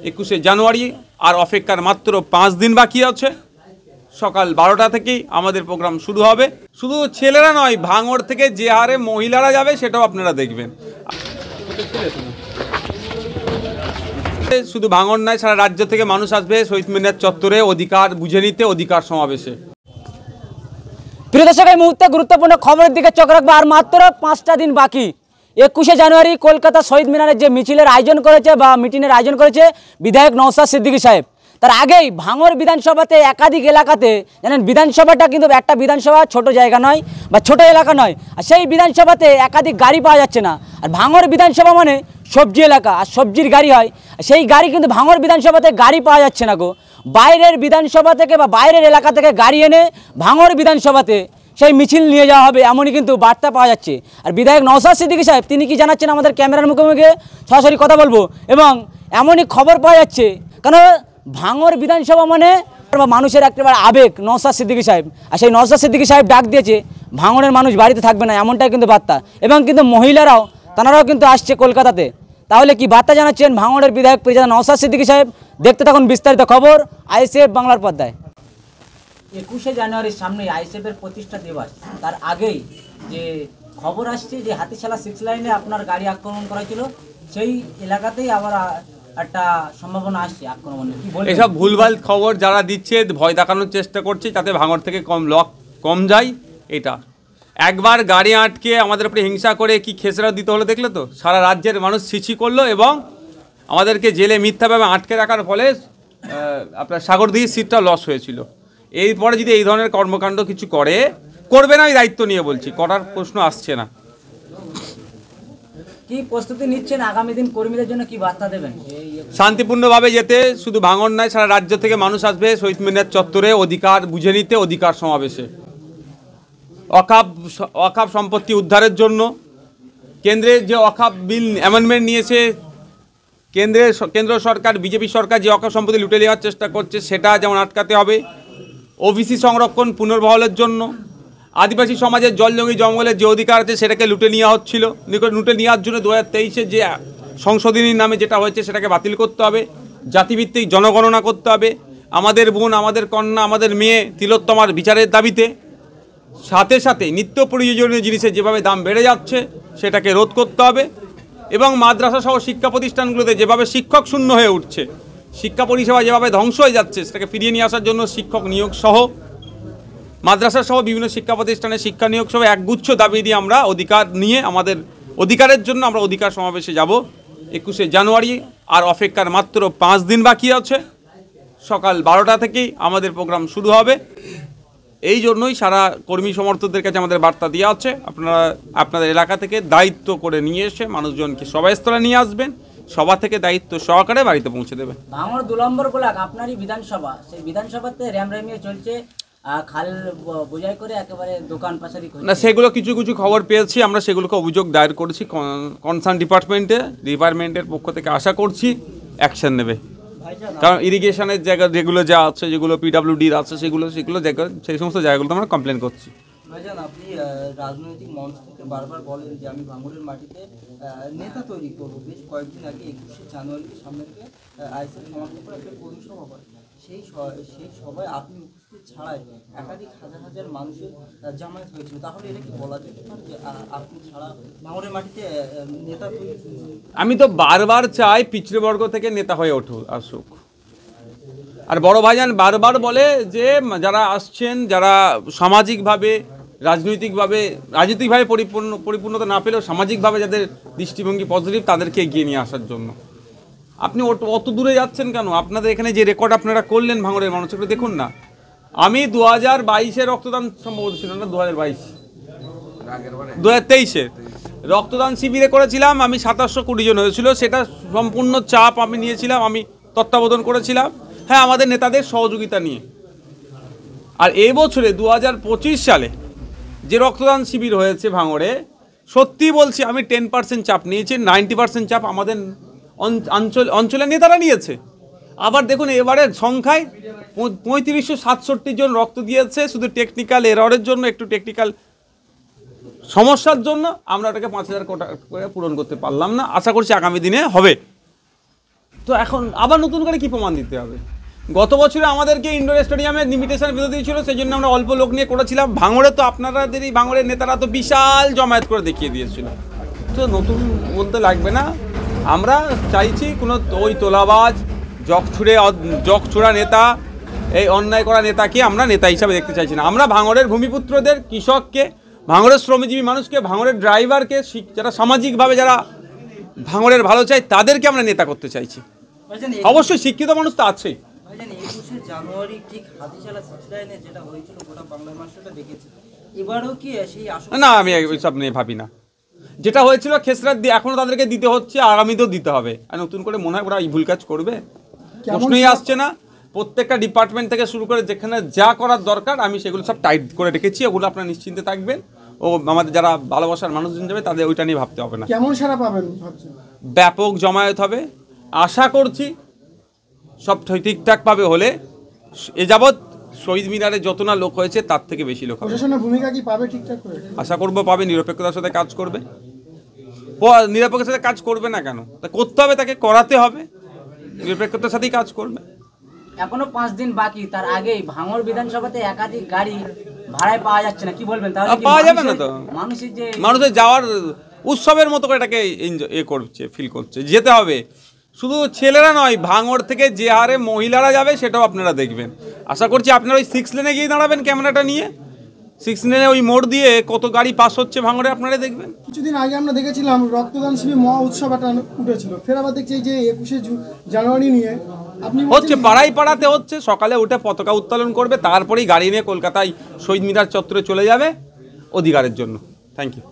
21শে জানুয়ারি। আর অপেক্ষার মাত্র 5 দিন বাকি আছে। সকাল 12টা থেকেই আমাদের প্রোগ্রাম শুরু হবে। শুধু ছেলেরা নয়, ভাঙড় থেকে যে হারে মহিলারা যাবে সেটাও আপনারা দেখবেন। শুধু ভাঙড় নয়, সারা রাজ্য থেকে মানুষ আসবে শহীদ মিনার চত্বরে অধিকার বুঝে নিতে, অধিকার সমাবেশে। প্রিয় দর্শক, এই মুহূর্তে গুরুত্বপূর্ণ খবরের দিকে চোখ রাখবো। আর মাত্র 5টা দিন বাকি। 21শে জানুয়ারি কলকাতা শহীদ মিনারের যে মিছিলের আয়োজন করেছে বা মিটিংয়ের আয়োজন করেছে বিধায়ক নওশাদ সিদ্দিকী সাহেব, তার আগেই ভাঙড় বিধানসভাতে একাধিক এলাকাতে জানেন, বিধানসভাটা কিন্তু একটা বিধানসভা ছোট জায়গা নয় বা ছোট এলাকা নয়। আর সেই বিধানসভাতে একাধিক গাড়ি পাওয়া যাচ্ছে না। আর ভাঙড় বিধানসভা মানে সবজি এলাকা, আর সবজির গাড়ি হয়, সেই গাড়ি কিন্তু ভাঙড় বিধানসভাতে গাড়ি পাওয়া যাচ্ছে না গো। বাইরের বিধানসভা থেকে বা বাইরের এলাকা থেকে গাড়ি এনে ভাঙড় বিধানসভাতে সেই মিছিল নিয়ে যাওয়া হবে, এমনই কিন্তু বার্তা পাওয়া যাচ্ছে। আর বিধায়ক নওশাদ সিদ্দিকী সাহেব তিনি কি জানাচ্ছেন আমাদের ক্যামেরার মুখোমুখি সরাসরি কথা বলবো। এবং এমনই খবর পাওয়া যাচ্ছে, কারণ ভাঙড় বিধানসভা মানে মানুষের একেবারে আবেগ নওশাদ সিদ্দিকী সাহেব। আর সেই নওশাদ সিদ্দিকী সাহেব ডাক দিয়েছে ভাঙড়ের মানুষ বাড়িতে থাকবে না, এমনটাই কিন্তু বার্তা। এবং কিন্তু মহিলারাও তারাও কিন্তু আসছে কলকাতাতে। তাহলে কি বার্তা জানাচ্ছেন ভাঙড়ের বিধায়ক পরিচালক নওশাদ সিদ্দিকী সাহেব? দেখতে থাকুন বিস্তারিত খবর আইএসএফ বাংলার পর্দায়। 21শে জানুয়ারির সামনে আইএসএফের প্রতিষ্ঠা দিবস, তার আগেই যে খবর আসছে যে হাতিশালা 6 লাইনে আপনার গাড়ি আক্রমণ করা ছিল, সেই এলাকাতেই আবার একটা সম্ভাবনা আসছে আক্রমণের। কি বলবেন? এসব ভুলভাল খবর যারা দিচ্ছে, ভয় দেখানোর চেষ্টা করছে যাতে ভাঙড় থেকে কম যায়। এটা একবার গাড়ি আটকে আমাদের উপরে হিংসা করে কি খেসরা দিতে হলো দেখলে তো। সারা রাজ্যের মানুষ ছিছি করলো এবং আমাদেরকে জেলে মিথ্যাভাবে আটকে রাখার ফলে আপনার সাগরদিঘির সিটটা লস হয়েছিল। এরপরে যদি এই ধরনের কর্মকাণ্ড কিছু করবে না, আমি দায়িত্ব নিয়ে বলছি, করার প্রশ্ন আসছে না। কি প্রস্তুতি নিচ্ছেন আগামী দিন কর্মীদের জন্য, কি বার্তা দেবেন? শান্তিপূর্ণভাবে যেতে, শুধু ভাঙড় নয়, সারা রাজ্য থেকে মানুষ আসবে শহীদ মিনার চত্বরে অধিকার বুঝে নিতে, অধিকার সমাবেশে। অকাপ সম্পত্তি উদ্ধারের জন্য কেন্দ্রের যে অকাপ বিল অ্যামেন্ডমেন্ট নিয়েছে, কেন্দ্র সরকার, বিজেপি সরকার যে অকাপ সম্পত্তি লুটে নেওয়ার চেষ্টা করছে সেটা যেমন আটকাতে হবে। ওবিসি সংরক্ষণ পুনর্বহালের জন্য, আদিবাসী সমাজের জমি জঙ্গলের যে অধিকার আছে সেটাকে লুটে নেওয়া হচ্ছিল, লুটে নেওয়ার জন্য 2023-এ যে সংশোধনীর নামে যেটা হয়েছে সেটাকে বাতিল করতে হবে। জাতিভিত্তিক জনগণনা করতে হবে। আমাদের বোন, আমাদের কন্যা, আমাদের মেয়ে তিলোত্তমার বিচারের দাবিতে। সাথে সাথে নিত্য প্রয়োজনীয় জিনিসের যেভাবে দাম বেড়ে যাচ্ছে সেটাকে রোধ করতে হবে। এবং মাদ্রাসা সহ শিক্ষা প্রতিষ্ঠানগুলোতে যেভাবে শিক্ষক শূন্য হয়ে উঠছে, শিক্ষা পরিষেবা যেভাবে ধ্বংস হয়ে যাচ্ছে, সেটাকে ফিরিয়ে নিয়ে আসার জন্য শিক্ষক নিয়োগ সহ, মাদ্রাসা সহ বিভিন্ন শিক্ষা প্রতিষ্ঠানে শিক্ষা নিয়োগ সহ একগুচ্ছ দাবি দিয়ে আমরা অধিকার নিয়ে আমাদের অধিকারের জন্য আমরা অধিকার সমাবেশে যাব 21শে জানুয়ারি। আর অপেক্ষার মাত্র 5 দিন বাকি আছে। সকাল 12টা থেকেই আমাদের প্রোগ্রাম শুরু হবে। এই জন্যই সারা কর্মী সমর্থকদের কাছে আমাদের বার্তা দেওয়া আছে, আপনারা আপনাদের এলাকা থেকে দায়িত্ব করে নিয়ে এসে মানুষজনকে সভাস্থলে নিয়ে আসবেন, সভা থেকে দায়িত্ব সহকারে বাড়িতে পৌঁছে দেবেন। ভাঙড় 2 নম্বর ব্লক আপনারই বিধানসভা, সেই বিধানসভাতে র্যামরামিয়ে চলছে, খাল বোঝাই করে একেবারে দোকান পাশারি না, সেগুলো কিছু খবর পেয়েছি, আমরা সেগুলোকে অভিযোগ দায়ের করেছি কনসার্ন ডিপার্টমেন্টের পক্ষ থেকে। আশা করছি অ্যাকশন নেবে, কারণ ইরিগেশনের জায়গা যেগুলো যা আছে, যেগুলো পিডব্লিউডির আছে, সেগুলো জায়গা, সেই সমস্ত জায়গাগুলোতে আমরা কমপ্লেন করছি। ভাইজান, আপনি রাজনৈতিক মঞ্চ থেকে বারবার বলেন যে আমি ভাঙড়ের মাটিতে নেতা তৈরি করবো। বেশ কয়েকদিন আগে 21শে জানুয়ারির সামনে থেকে আইএসএফ সমাবেশ করে একটা কর্মী সভা করে, সেই সভায় আপনি উপস্থিত ছাড়াই একাধিক হাজার মানুষের জামায়াত হয়েছিল। তাহলে এটা কি বলা যেতে পারে যে আপনি ছাড়া ভাঙড়ের মাটিতে নেতা তৈরি? আমি তো বারবার চাই পিছড়েবর্গ থেকে নেতা হয়ে আসুক। আর বড় ভাইজান বারবার বলে যে যারা আসছেন, যারা সামাজিকভাবে রাজনৈতিকভাবে পরিপূর্ণতা না পেলেও সামাজিকভাবে যাদের দৃষ্টিভঙ্গি পজিটিভ, তাদেরকে এগিয়ে নিয়ে আসার জন্য। আপনি অত দূরে যাচ্ছেন কেন? আপনাদের এখানে যে রেকর্ড আপনারা করলেন ভাঙড়ের মানুষকে দেখুন না। আমি 2022-এ রক্তদান, সম্ভবত ছিল না 2023-এ রক্তদান শিবিরে করেছিলাম। আমি 2720 জন হয়েছিল, সেটা সম্পূর্ণ চাপ আমি নিয়েছিলাম, আমি তত্ত্বাবধান করেছিলাম, হ্যাঁ, আমাদের নেতাদের সহযোগিতা নিয়ে। আর এই বছরে 2025 সালে যে রক্তদান শিবির হয়েছে ভাঙড়ে, সত্যি বলছি আমি 10% চাপ নিয়েছি, 90% চাপ আমাদের অঞ্চলের নেতারা নিয়েছে। আবার দেখুন এবারের সংখ্যায় 3567 জন রক্ত দিয়েছে, শুধু টেকনিক্যাল এররের জন্য, একটু টেকনিক্যাল সমস্যার জন্য আমরা ওটাকে 5000 কোটা করে পূরণ করতে পারলাম না। আশা করছি আগামী দিনে হবে। তো এখন আবার নতুন করে কি প্রমাণ দিতে হবে? গত বছরে আমাদেরকে ইন্ডোর স্টেডিয়ামে লিমিটেশন বেঁধে দিয়েছিল, সেই জন্য আমরা অল্প লোক নিয়ে করেছিলাম। ভাঙড়ে তো আপনাদেরই ভাঙড়ের নেতারা তো বিশাল জমায়েত করে দেখিয়ে দিয়েছিল। তো নতুন বলতে লাগবে না, আমরা চাইছি কোনো ওই তোলাবাজ জগছুড়া নেতা, এই অন্যায় করা নেতাকে আমরা নেতা হিসাবে দেখতে চাইছি না। আমরা ভাঙড়ের ভূমিপুত্রদের, কৃষককে, ভাঙড়ের শ্রমজীবী মানুষকে, ভাঙড়ের ড্রাইভারকে, যারা সামাজিকভাবে যারা ভাঙড়ের ভালো চায় তাদেরকে আমরা নেতা করতে চাইছি। অবশ্যই শিক্ষিত মানুষ তো আছেই। 21শে জানুয়ারি ঠিক হাতিশালা সিক্স লাইনে যেটা হয়েছিল গোটা বাংলার মানুষ সেটা দেখেছে, এবারও কি সেই আশঙ্কা? না, আমি ওইসব নিয়ে ভাবি না। যেটা হয়েছিল খেসরাত দিয়ে এখনও তাদেরকে দিতে হচ্ছে, আগামীতেও দিতে হবে। আর নতুন করে মনে হয় ওরা এই ভুল কাজ করবে? প্রশ্নই আসছে না। প্রত্যেকটা ডিপার্টমেন্ট থেকে শুরু করে যেখানে যা করার দরকার আমি সেগুলো সব টাইট করে রেখেছি। ওগুলো আপনারা নিশ্চিন্তে থাকবেন। ও আমাদের যারা ভালোবাসার মানুষজন যাবে তাদের ওইটা নিয়ে ভাবতে হবে না। কেমন সাড়া পাবেন ভাবছেন? ব্যাপক জমায়েত হবে আশা করছি। সব ঠিকঠাকভাবে হলে এ যাবৎ শহীদ মিনারে যত না লোক হয়েছে তার থেকে বেশি লোক হবে। প্রশাসনের ভূমিকা কি পাবে ঠিকঠাক করে? আশা করবো পাবে, নিরপেক্ষতার সাথে কাজ করবে। নিরপেক্ষতার সাথে কাজ করবে না কেন? তা করতে হবে, তাকে করাতে হবে, নিরপেক্ষতার সাথেই কাজ করবে। এখনো 5 দিন বাকি, তার আগেই ভাঙড় বিধানসভাতে একাধিক গাড়ি ভাড়ায় পাওয়া যাচ্ছে না, কি বলবেন? তাহলে কি পাওয়া যাবে না তো? মানুষের যাওয়ার উৎসবের মতো করে এটাকে করছে, ফিল করছে। যেতে হবে, শুধু ছেলেরা নয়, ভাঙড় থেকে যে হারে মহিলারা যাবে সেটাও আপনারা দেখবেন। আশা করছি আপনারা ওই 6 লেনে গিয়ে দাঁড়াবেন ক্যামেরাটা নিয়ে। 6 লেনে ওই মোড় দিয়ে কত গাড়ি পাস হচ্ছে ভাঙড়ে আপনারা দেখবেন। কিছুদিন আগে আমরা দেখেছিলাম রক্তদান শিবির মহা উৎসব একটা উঠেছিল, ফের আবার দেখছি এই যে 21শে জানুয়ারি নিয়ে আপনি হচ্ছে পাড়াতে হচ্ছে। সকালে উঠে পতাকা উত্তোলন করবে, তারপরেই গাড়ি নিয়ে কলকাতায় শহীদ মিনার চত্বরে চলে যাবে অধিকারের জন্য। Thank you.